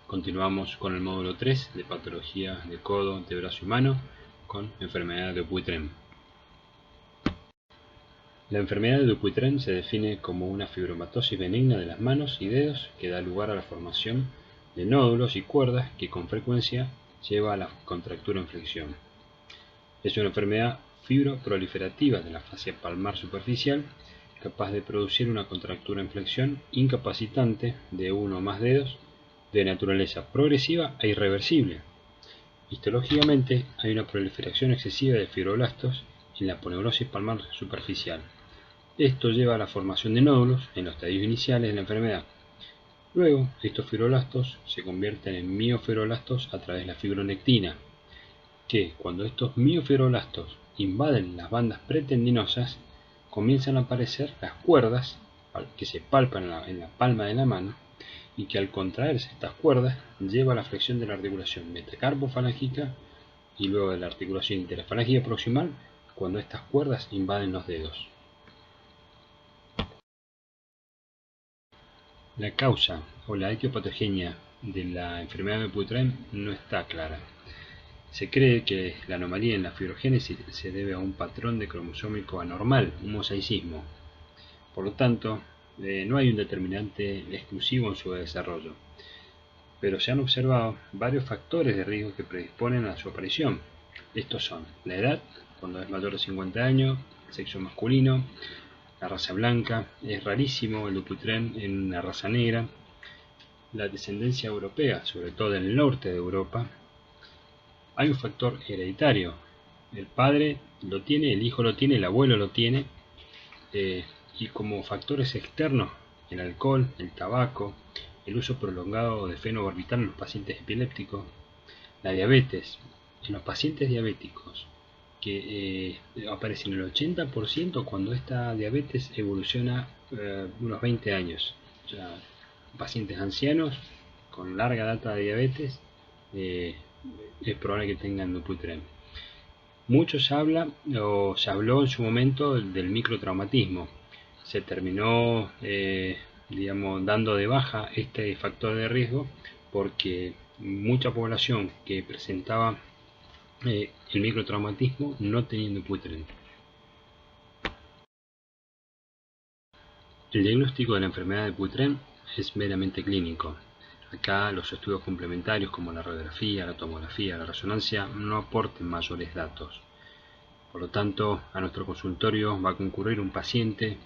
Continuamos con el módulo 3 de patología de codo, antebrazo y mano con enfermedad de Dupuytren. La enfermedad de Dupuytren se define como una fibromatosis benigna de las manos y dedos que da lugar a la formación de nódulos y cuerdas que con frecuencia lleva a la contractura en flexión. Es una enfermedad fibroproliferativa de la fascia palmar superficial capaz de producir una contractura en flexión incapacitante de uno o más dedos de naturaleza progresiva e irreversible. Histológicamente hay una proliferación excesiva de fibroblastos en la aponeurosis palmar superficial. Esto lleva a la formación de nódulos en los estadios iniciales de la enfermedad. Luego, estos fibroblastos se convierten en miofibroblastos a través de la fibronectina, que cuando estos miofibroblastos invaden las bandas pretendinosas, comienzan a aparecer las cuerdas que se palpan en la palma de la mano y que al contraerse estas cuerdas lleva a la flexión de la articulación metacarpofalángica y luego de la articulación interfalángica proximal cuando estas cuerdas invaden los dedos. La causa o la etiopatogenia de la enfermedad de Dupuytren no está clara. Se cree que la anomalía en la fibrogénesis se debe a un patrón de cromosómico anormal, un mosaicismo. Por lo tanto, no hay un determinante exclusivo en su desarrollo, pero se han observado varios factores de riesgo que predisponen a su aparición. Estos son la edad, cuando es mayor de 50 años, el sexo masculino, la raza blanca, es rarísimo el Dupuytren en una raza negra, la descendencia europea, sobre todo en el norte de Europa. Hay un factor hereditario, el padre lo tiene, el hijo lo tiene, el abuelo lo tiene, y como factores externos, el alcohol, el tabaco, el uso prolongado de fenobarbital en los pacientes epilépticos, la diabetes. En los pacientes diabéticos que aparece en el 80% cuando esta diabetes evoluciona unos 20 años. O sea, pacientes ancianos con larga data de diabetes es probable que tengan Dupuytren. Mucho se habla o se habló en su momento del microtraumatismo. Se terminó dando de baja este factor de riesgo porque mucha población que presentaba el microtraumatismo no tenía Dupuytren. El diagnóstico de la enfermedad de Dupuytren es meramente clínico. Acá los estudios complementarios como la radiografía, la tomografía, la resonancia no aporten mayores datos. Por lo tanto, a nuestro consultorio va a concurrir un paciente,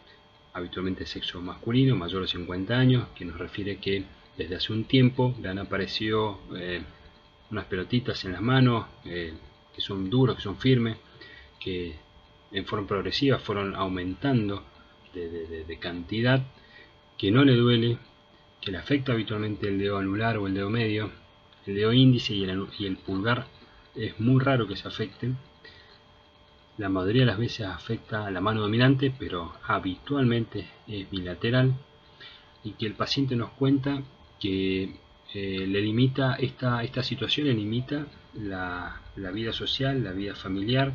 habitualmente de sexo masculino, mayor de 50 años, que nos refiere que desde hace un tiempo le han aparecido unas pelotitas en las manos, que son duros, que son firmes, que en forma progresiva fueron aumentando de cantidad, que no le duele, que le afecta habitualmente el dedo anular o el dedo medio, el dedo índice y el pulgar es muy raro que se afecten. La mayoría de las veces afecta a la mano dominante, pero habitualmente es bilateral, y que el paciente nos cuenta que le limita esta situación, le limita la vida social, la vida familiar,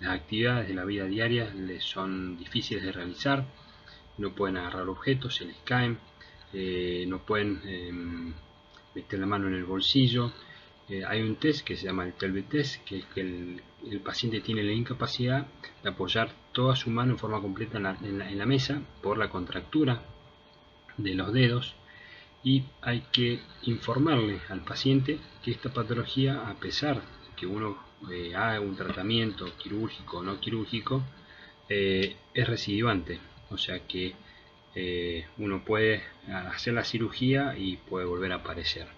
las actividades de la vida diaria le son difíciles de realizar, no pueden agarrar objetos, se les caen, no pueden meter la mano en el bolsillo. Hay un test que se llama el TELB test, que es que el paciente tiene la incapacidad de apoyar toda su mano en forma completa en la mesa por la contractura de los dedos, y hay que informarle al paciente que esta patología, a pesar de que uno haga un tratamiento quirúrgico o no quirúrgico, es recidivante, o sea que uno puede hacer la cirugía y puede volver a aparecer.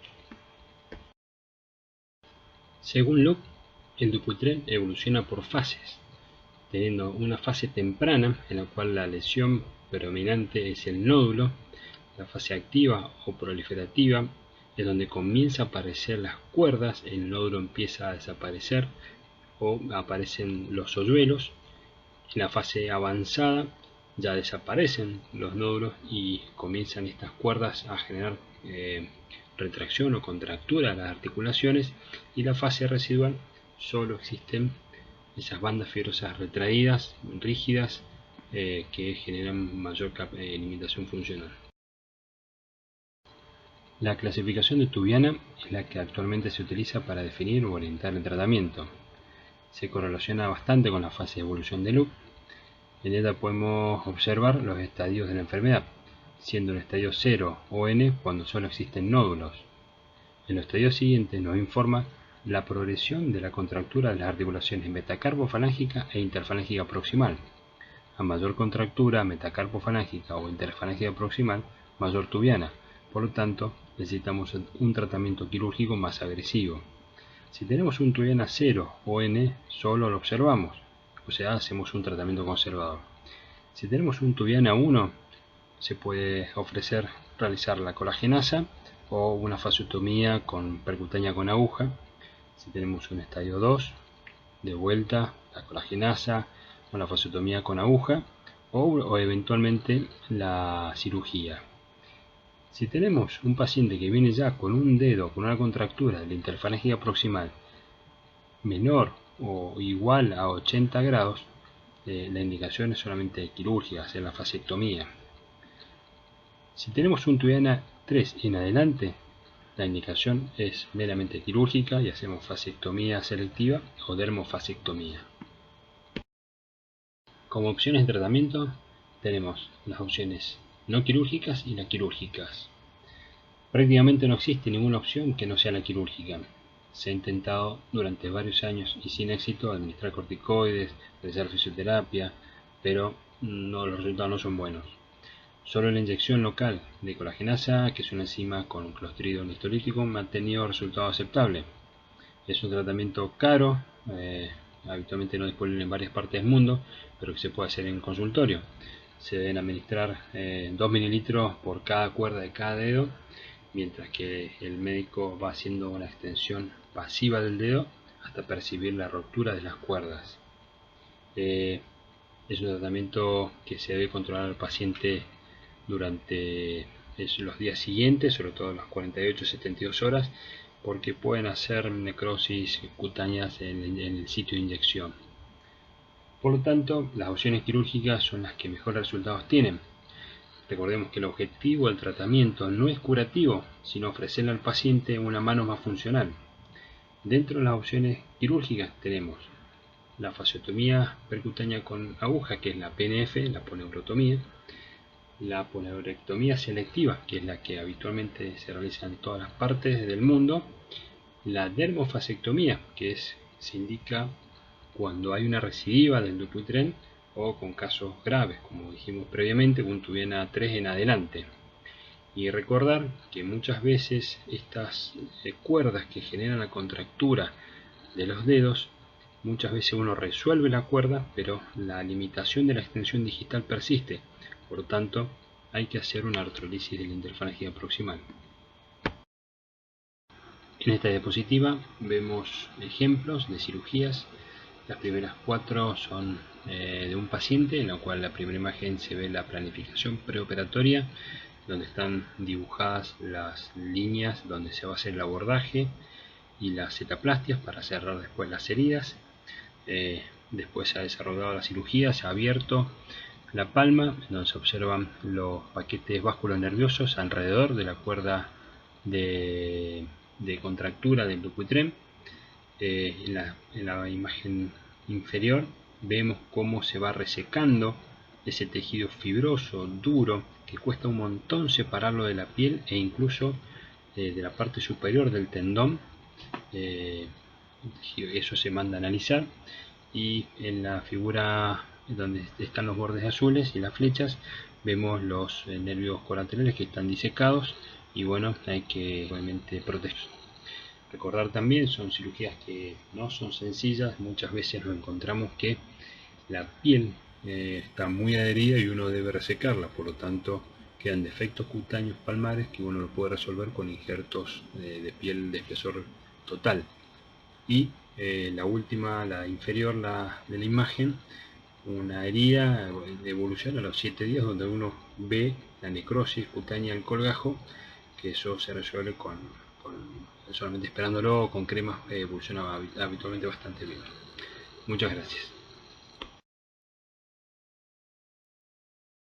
Según Locke, el Dupuytren evoluciona por fases, teniendo una fase temprana en la cual la lesión predominante es el nódulo. La fase activa o proliferativa es donde comienza a aparecer las cuerdas, el nódulo empieza a desaparecer o aparecen los hoyuelos. En la fase avanzada ya desaparecen los nódulos y comienzan estas cuerdas a generar retracción o contractura de las articulaciones, y la fase residual solo existen esas bandas fibrosas retraídas, rígidas, que generan mayor limitación funcional. La clasificación de Tubiana es la que actualmente se utiliza para definir o orientar el tratamiento. Se correlaciona bastante con la fase de evolución de Luc. En ella podemos observar los estadios de la enfermedad, siendo el estadio 0 o N cuando solo existen nódulos. En los estadios siguientes nos informa la progresión de la contractura de las articulaciones metacarpofalángica e interfalángica proximal. A mayor contractura metacarpofalángica o interfalángica proximal, mayor tubiana. Por lo tanto, necesitamos un tratamiento quirúrgico más agresivo. Si tenemos un tubiana 0 o N, solo lo observamos, o sea, hacemos un tratamiento conservador. Si tenemos un tubiana 1, se puede ofrecer realizar la colagenasa o una fasiotomía percutánea con aguja. Si tenemos un estadio 2, de vuelta la colagenasa o la fasiotomía con aguja o eventualmente la cirugía. Si tenemos un paciente que viene ya con un dedo con una contractura de la interfalángica proximal menor o igual a 80 grados, la indicación es solamente quirúrgica, hacer la fasectomía. Si tenemos un tubiana 3 en adelante, la indicación es meramente quirúrgica y hacemos fasectomía selectiva o dermofasectomía. Como opciones de tratamiento tenemos las opciones no quirúrgicas y las quirúrgicas. Prácticamente no existe ninguna opción que no sea la quirúrgica. Se ha intentado durante varios años y sin éxito administrar corticoides, realizar fisioterapia, pero los resultados no son buenos. Solo la inyección local de colagenasa, que es una enzima con un clostridio histolítico, ha tenido resultados aceptables. Es un tratamiento caro, habitualmente no disponible en varias partes del mundo, pero que se puede hacer en consultorio. Se deben administrar 2 mililitros por cada cuerda de cada dedo, mientras que el médico va haciendo una extensión pasiva del dedo hasta percibir la ruptura de las cuerdas. Es un tratamiento que se debe controlar al paciente durante los días siguientes, sobre todo las 48-72 horas, porque pueden hacer necrosis cutáneas en el sitio de inyección. Por lo tanto, las opciones quirúrgicas son las que mejores resultados tienen. Recordemos que el objetivo del tratamiento no es curativo, sino ofrecerle al paciente una mano más funcional. Dentro de las opciones quirúrgicas tenemos la fasiotomía percutánea con aguja, que es la PNF, la poneurotomía, la poneurectomía selectiva, que es la que habitualmente se realiza en todas las partes del mundo, la dermofasectomía, que se indica cuando hay una recidiva del Dupuytren o con casos graves, como dijimos previamente, un tubiana 3 en adelante. Y recordar que muchas veces estas cuerdas que generan la contractura de los dedos, muchas veces uno resuelve la cuerda, pero la limitación de la extensión digital persiste. Por lo tanto, hay que hacer una artrolisis de la interfalángica proximal. En esta diapositiva vemos ejemplos de cirugías. Las primeras 4 son de un paciente, en la cual la primera imagen se ve la planificación preoperatoria, donde están dibujadas las líneas donde se va a hacer el abordaje y las cetaplastias para cerrar después las heridas. Después se ha desarrollado la cirugía, se ha abierto la palma, donde se observan los paquetes vasculonerviosos alrededor de la cuerda de contractura del Dupuytren. En la imagen inferior vemos cómo se va resecando ese tejido fibroso, duro, que cuesta un montón separarlo de la piel e incluso de la parte superior del tendón. Eso se manda a analizar, y en la figura donde están los bordes azules y las flechas vemos los nervios colaterales que están disecados, y bueno, hay que obviamente proteger. Recordar también, son cirugías que no son sencillas. Muchas veces nos encontramos que la piel está muy adherida y uno debe resecarla, por lo tanto quedan defectos cutáneos palmares que uno lo puede resolver con injertos de piel de espesor total. Y la última, la inferior de la imagen, una herida de evolución a los 7 días, donde uno ve la necrosis cutánea del colgajo, que eso se resuelve solamente esperándolo con cremas, evoluciona habitualmente bastante bien. Muchas gracias.